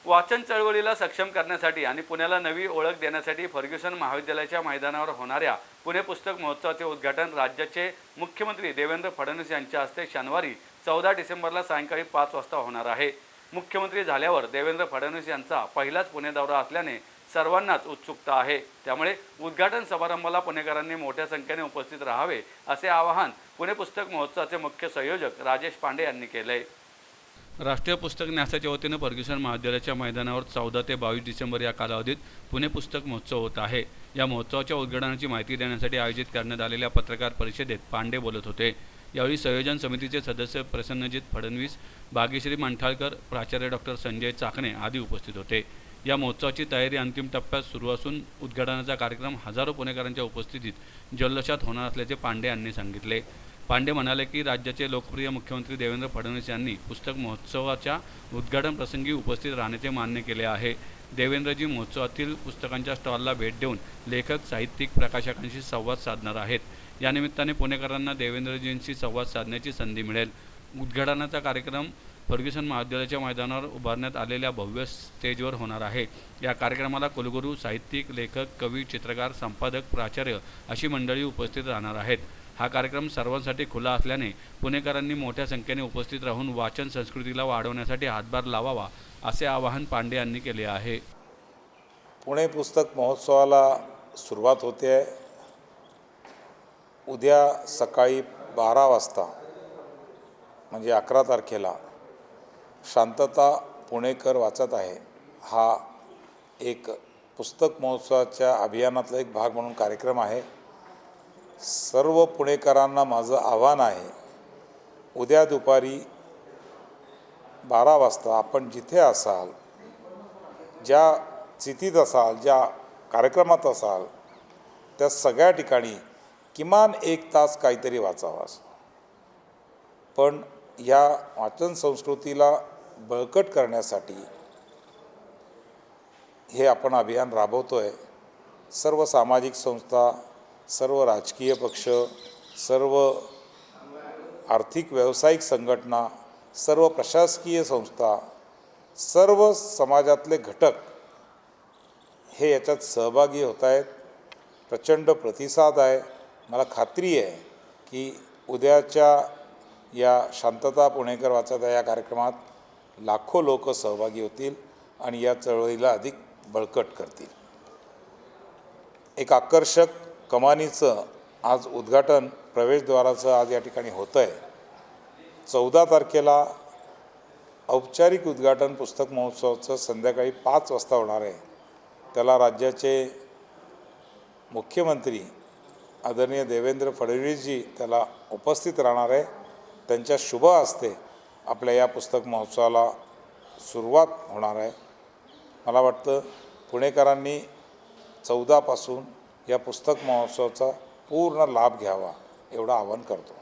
वाचन चळवळीला सक्षम करण्यासाठी आणि पुण्याला नवी ओळख देण्यासाठी फर्ग्युसन महाविद्यालयाच्या मैदानावर होणाऱ्या पुणे पुस्तक महोत्सवाचे उद्घाटन राज्याचे मुख्यमंत्री देवेंद्र फडणवीस यांच्या हस्ते शनिवारी 14 डिसेंबरला सायंकाळी 5 वाजता होणार आहे। मुख्यमंत्री झाल्यावर देवेंद्र फडणवीस यांचा पहिलाच पुणे दौरा असल्याने सर्वांनाच उत्सुकता आहे। त्यामुळे उद्घाटन समारंभाला पुणेकरांनी मोठ्या संख्येने उपस्थित राहावे असे आवाहन पुणे पुस्तक महोत्सवाचे मुख्य संयोजक राजेश पांडे यांनी केले। राष्ट्रीय पुस्तक न्यासाच्या वतीने फर्ग्युसन महाविद्यालयाच्या मैदानावर 14 ते 22 डिसेंबर या कालावधीत पुणे पुस्तक महोत्सव होत आहे। या महोत्सवाच्या उद्घाटनाची माहिती देण्यासाठी आयोजित करण्यात आलेल्या पत्रकार परिषदेत पांडे बोलत होते। यावेळी संयोजन समितीचे सदस्य प्रसन्नजित फडणवीस, भाग्यश्री मंठाळकर, प्राचार्य डॉक्टर संजय चाकणे आदी उपस्थित होते। या महोत्सवाची तयारी अंतिम टप्प्यात सुरू असून उद्घाटनाचा कार्यक्रम हजारो पुणेकरांच्या उपस्थितीत जल्लोषात होणार असल्याचे पांडे यांनी सांगितले। पांडे म्हणाले की राज्याचे लोकप्रिय मुख्यमंत्री देवेंद्र फडणवीस यांनी पुस्तक महोत्सवाच्या उद्घाटन प्रसंगी उपस्थित राहण्याचे मान्य केले आहे। देवेंद्रजी महोत्सवातील पुस्तकांच्या स्टॉलला भेट देऊन लेखक, साहित्यिक, प्रकाशकांशी संवाद साधणार आहेत। या निमित्ताने पुणेकरांना देवेंद्रजींशी संवाद साधण्याची संधी मिळेल। उद्घाटनाचा कार्यक्रम फर्ग्युसन महाविद्यालयाच्या मैदानावर उभारण्यात आलेल्या भव्य स्टेजवर होणार आहे। या कार्यक्रमाला कुलगुरू, साहित्यिक, लेखक, कवी, चित्रकार, संपादक, प्राचार्य अशी मंडळी उपस्थित राहणार आहेत। हा कार्यक्रम सर्वांसाठी खुला असल्याने पुणेकरांनी मोठ्या संख्येने उपस्थित राहून वाचन संस्कृतीला वाढवण्यासाठी हातभार लावावा असे आवाहन पांडे यांनी केले आहे। पुणे पुस्तक महोत्सवाला सुरुवात होते आहे। उद्या सकाळी 12 वाजता म्हणजे 11 तारखेला शांतता पुणेकर वाचत आहे हा एक पुस्तक महोत्सवाच्या अभियानातला एक भाग म्हणून कार्यक्रम आहे। सर्व पुणेकरांना माझं आव्हान आहे, उद्या दुपारी 12 वाजता आपण जिथे असाल, ज्या स्थितीत असाल, ज्या कार्यक्रमात असाल, त्या सगळ्या ठिकाणी किमान 1 तास काहीतरी वाचावं। पण या वाचन संस्कृतीला बळकट करण्यासाठी हे आपण अभियान राबवतो आहे। सर्व सामाजिक संस्था, सर्व राजकीय पक्ष, सर्व आर्थिक व्यावसायिक संघटना, सर्व प्रशासकीय संस्था, सर्व समाजातले घटक हे याच्यात सहभागी होत आहेत। प्रचंड प्रतिसाद आहे। मला खात्री आहे की उद्याच्या या शांतता पुणेकर वाचत आहे या कार्यक्रमात लाखो लोक सहभागी होतील आणि या चळवळीला अधिक बळकट करतील। एक आकर्षक कमानीचं आज उद्घाटन प्रवेशद्वाराचं आज या ठिकाणी होतं आहे। 14 तारखेला औपचारिक उद्घाटन पुस्तक महोत्सवाचं संध्याकाळी 5 वाजता होणार आहे। त्याला राज्याचे मुख्यमंत्री आदरणीय देवेंद्र फडणवीसजी त्याला उपस्थित राहणार आहे। त्यांच्या शुभ हस्ते आपल्या या पुस्तक महोत्सवाला सुरुवात होणार आहे। मला वाटतं पुणेकरांनी 14 पासून या पुस्तक महोत्सवाचा पूर्ण लाभ घ्यावा एवढं आवाहन करतो।